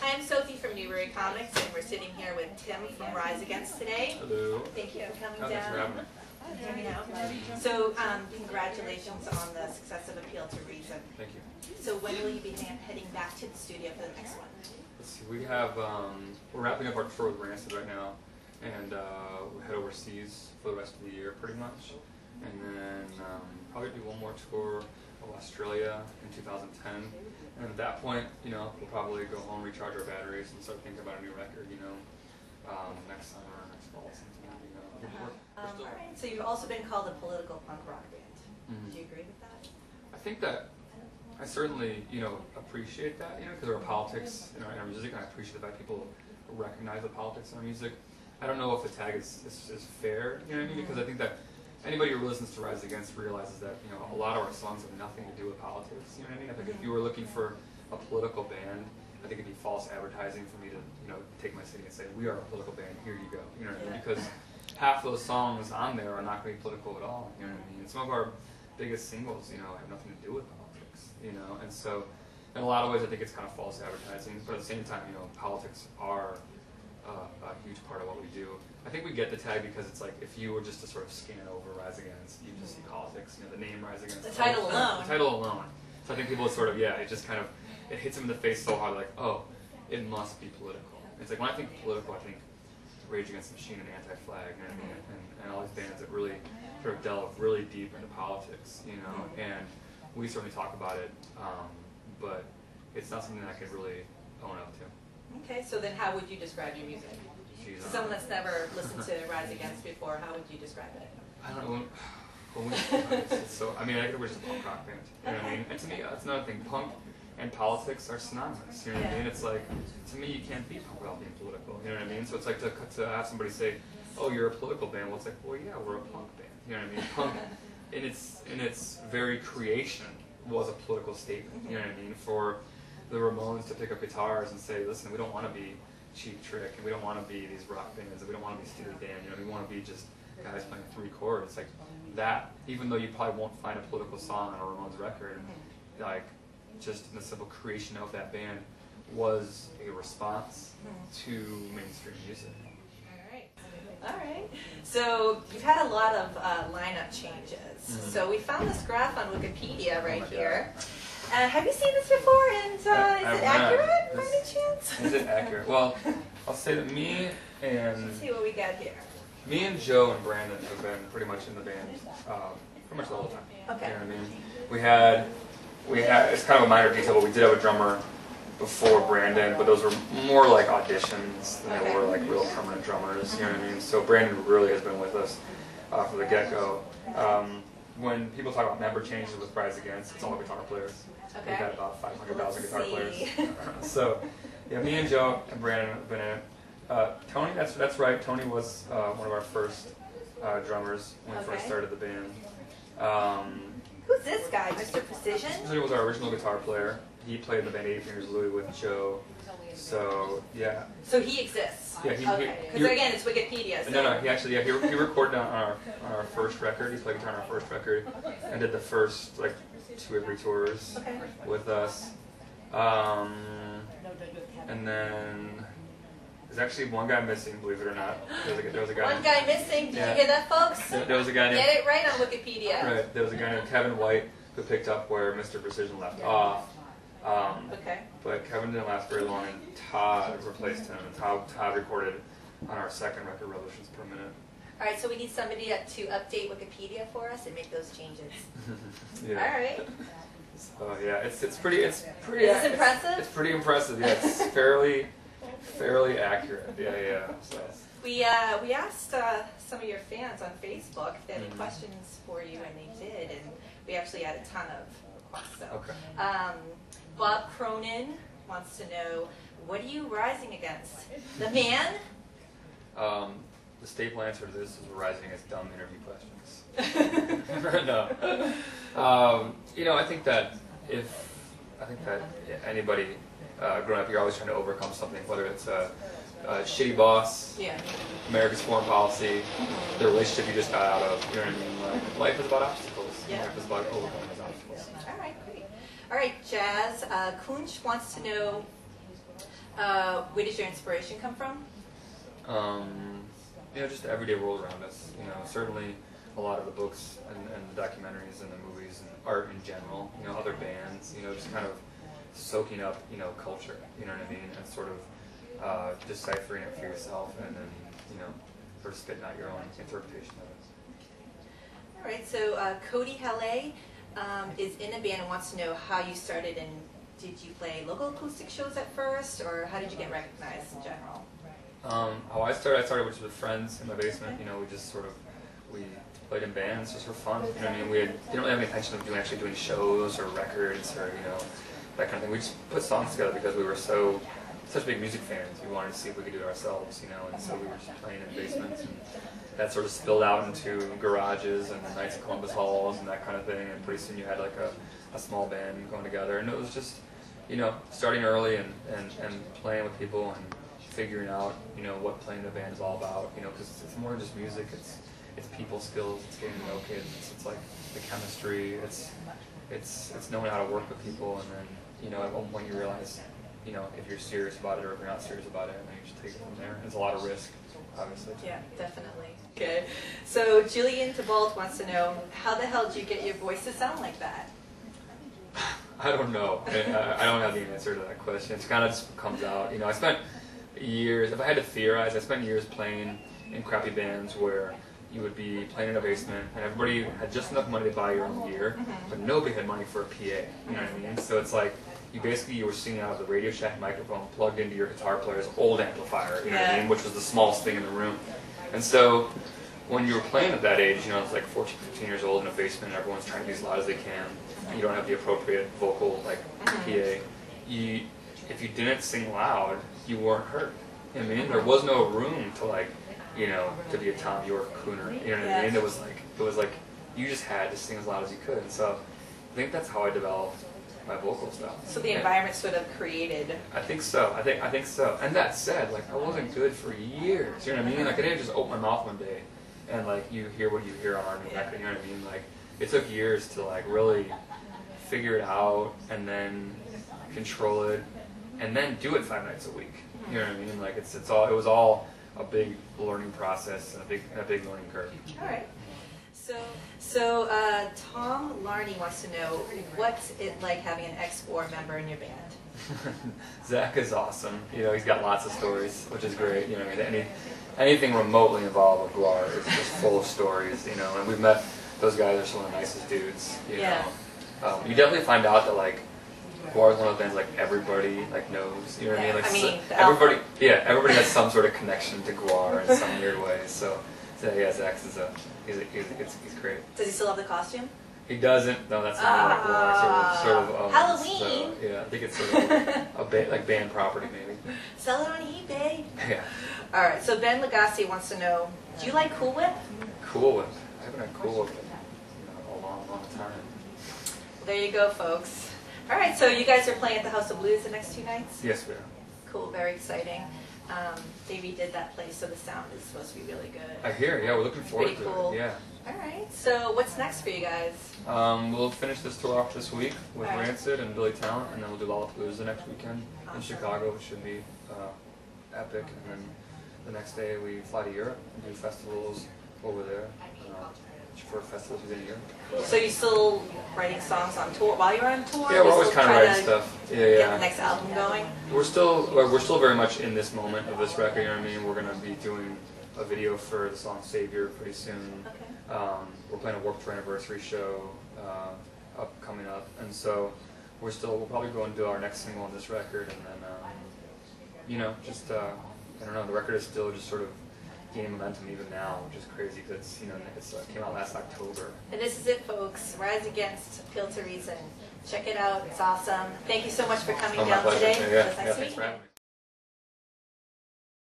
Hi, I'm Sophie from Newbury Comics, and we're sitting here with Tim from Rise Against today. Hello. Thank you for coming Thanks for down. having me. So, congratulations on the success of Appeal to Reason. Thank you. So, when will you be heading back to the studio for the next one? Let's see. We have we're wrapping up our tour with Rancid right now, and we head overseas for the rest of the year, pretty much, and then probably do one more tour of Australia in 2010. And at that point, you know, we'll probably go home, recharge our batteries, and start thinking about a new record. You know, next summer, next fall, sometime. You know. All right. So you've also been called a political punk rock band. Do you agree with that? I think that I certainly, you know, appreciate that, you know, because there are politics in our music, and I appreciate that people recognize the politics in our music. I don't know if the tag is fair, you know what I mean? Because I think that anybody who listens to Rise Against realizes that, you know, a lot of our songs have nothing to do with politics, you know what I mean? I think if you were looking for a political band, I think it'd be false advertising for me to, you know, take my city and say, we are a political band, here you go, you know what I mean? Because half those songs on there are not going to be political at all, you know what I mean? And some of our biggest singles, you know, have nothing to do with politics, you know? And so, in a lot of ways, I think it's kind of false advertising, but at the same time, you know, politics are a huge part of what we do. I think we get the tag because it's like, if you were just to sort of scan over Rise Against, you just see politics, you know, the name Rise Against. The title alone. The title alone. So I think people sort of, yeah, it just kind of, it hits them in the face so hard, like, oh, it must be political. It's like, when I think political, I think Rage Against the Machine and Anti-Flag, you know what I mean? And all these bands that really sort of delve really deep into politics, you know, and we certainly talk about it, but it's not something that I could really own up to. Okay, so then how would you describe your music? To someone that's never listened to Rise Against before, how would you describe it? I don't know. So, I mean, I think we're just a punk rock band. You know what I mean? And to me, that's another thing. Punk and politics are synonymous. You know what I mean? It's like, to me, you can't be punk without being political. You know what I mean? So it's like to have somebody say, "Oh, you're a political band." Well, it's like, well, yeah, we're a punk band. You know what I mean? Punk, in its very creation, was a political statement. You know what I mean? For the Ramones to pick up guitars and say, "Listen, we don't want to be Cheap Trick, and we don't want to be these rock bands, and we don't want to be Steely Dan. You know, we want to be just guys playing 3 chords." Like that, even though you probably won't find a political song on a Ramones record, like just in the simple creation of that band was a response to mainstream music. All right. So you've had a lot of lineup changes. So we found this graph on Wikipedia right here. Have you seen this before? And is it accurate by any chance? Is it accurate? Well, I'll say that me and Let's see what we got here. Me and Joe and Brandon have been pretty much in the band pretty much the whole time. Okay. You know what I mean? We had it's kind of a minor detail, but we did have a drummer before Brandon, but those were more like auditions than they were like real permanent drummers. You know what I mean? So Brandon really has been with us from the get-go. When people talk about member changes with Rise Against, it's only guitar players. Okay. We've had about 500,000 guitar players. So, yeah, me and Joe and Brandon have been in it. Tony, that's right. Tony was one of our first drummers when we first started the band. Who's this guy? Mr. Precision? He was our original guitar player. He played in the band 8 Fingers Louie with Joe. So, yeah. So he exists? Yeah, okay. Because again, it's Wikipedia. So. No, he actually, he recorded on our first record. He played guitar on our first record and did the first, like, 2 or 3 tours with us. And then there's actually one guy missing, believe it or not. There was a guy. One guy missing. Did you hear that, folks? There was a guy named. Get it right on Wikipedia. Right. There was a guy named Kevin White who picked up where Mr. Precision left off. But Kevin didn't last very long, and Todd replaced him. And Todd recorded on our second record, Revolutions Per Minute. All right, so we need somebody to update Wikipedia for us and make those changes. Yeah. All right. So yeah, it's pretty. Is this impressive? It's pretty impressive. Yeah, it's fairly accurate. Yeah. So. We asked some of your fans on Facebook if they had any questions for you, and they did, and we actually had a ton of requests. So, Bob Cronin wants to know, what are you rising against? The man? The staple answer to this is we're rising against dumb interview questions. No. You know, I think that anybody growing up, you're always trying to overcome something, whether it's a shitty boss, America's foreign policy, the relationship you just got out of. You know what I mean? Like, life is about obstacles. Life is about overcoming those obstacles. All right, great. All right, Jazz. Kunch wants to know, Where does your inspiration come from? You know, just the everyday world around us. You know, certainly a lot of the books and the documentaries and the movies and art in general. You know, other bands. You know, just kind of soaking up, you know, culture. You know what I mean? And sort of deciphering it for yourself, and then, you know, sort of spitting out your own interpretation of it. All right. So Cody Halle is in a band and wants to know how you started, and did you play local acoustic shows at first, or how did you get recognized in general? How I started with friends in my basement. You know, we played in bands just for fun. You know what I mean? We didn't really have any intention of actually doing shows or records or, you know, that kind of thing. We just put songs together because we were such big music fans. We wanted to see if we could do it ourselves, you know, and so we were just playing in basements, and that sort of spilled out into garages and the Knights of Columbus halls and that kind of thing, and pretty soon you had like a small band going together, and it was just, you know, starting early and playing with people and figuring out, you know, what playing the band is all about, you know, because it's more than just music, it's people skills, it's getting to know kids, it's like the chemistry, it's knowing how to work with people, and then, you know, at one point you realize, you know, if you're serious about it or if you're not serious about it, and then you just take it from there. It's a lot of risk, obviously. Yeah, definitely. Okay. So Julian Tybalt wants to know, how the hell did you get your voice to sound like that? I don't know. I don't have the answer to that question. It kind of just comes out. You know, I spent years, if I had to theorize, I spent years playing in crappy bands where you would be playing in a basement and everybody had just enough money to buy your own gear, but nobody had money for a PA. You know what I mean? So it's like, you were singing out of the Radio Shack microphone plugged into your guitar player's old amplifier, you know what I mean, which was the smallest thing in the room. And so when you were playing at that age, you know, it's like 14, 15 years old in a basement, and everyone's trying to be as loud as they can, you don't have the appropriate vocal, like, PA. If you didn't sing loud, you weren't heard. You know what I mean? There was no room to, like, you know, to be a Tom York crooner. You know what I mean? It was like you just had to sing as loud as you could. And so I think that's how I developed my vocal style. So the environment sort of created. I think so. I think so. And that said, like, I wasn't good for years. You know what I mean? Like, I didn't just open my mouth one day and, like, you hear what you hear on our new record. You know what I mean? Like, it took years to, like, really figure it out and then control it and then do it 5 nights a week. You know what I mean? Like, it was all a big learning process and a big learning curve. All right. So Tom Larney wants to know, what's it like having an ex-War member in your band? Zach is awesome. You know, he's got lots of stories, which is great. You know, I mean, anything remotely involved with Guar is just full of stories. You know, and we've met those guys are some of the nicest dudes. You know, you definitely find out that, like, Guar is one of the bands like everybody like knows. You know what I mean? Like, everybody has some sort of connection to Guar in some weird way. So yeah, Zach is he's great. Does he still have the costume? He doesn't. No, that's not like Guar. Sort of Halloween. So, yeah, I think it's sort of like band property maybe. Sell it on eBay. Yeah. All right. So Ben Legassi wants to know, do you like Cool Whip? Cool Whip. I haven't had Cool Whip in a long time. Well, there you go, folks. All right, so you guys are playing at the House of Blues the next 2 nights? Yes, we are. Cool, very exciting. They redid that place, so the sound is supposed to be really good. I hear, yeah, we're looking forward to it. Yeah. All right, so what's next for you guys? We'll finish this tour off this week with Rancid and Billy Talent, and then we'll do Lollapalooza the next weekend in Chicago, which should be epic. And then the next day we fly to Europe and do festivals over there. For festivals within Europe. So you're still writing songs on tour while you're on tour? Yeah, we're always kind of writing stuff. Yeah. Get the next album going. We're still very much in this moment of this record. You know what I mean? We're gonna be doing a video for the song "Savior" pretty soon. Okay. We're playing a Warped Tour anniversary show coming up, and so we'll probably go and do our next single on this record, and then you know, just I don't know. The record is still just sort of gaining momentum even now, which is crazy because it came out last October. And this is it, folks. Rise Against, Appeal to Reason. Check it out. It's awesome. Thank you so much for coming down today. Yeah, thanks for having me.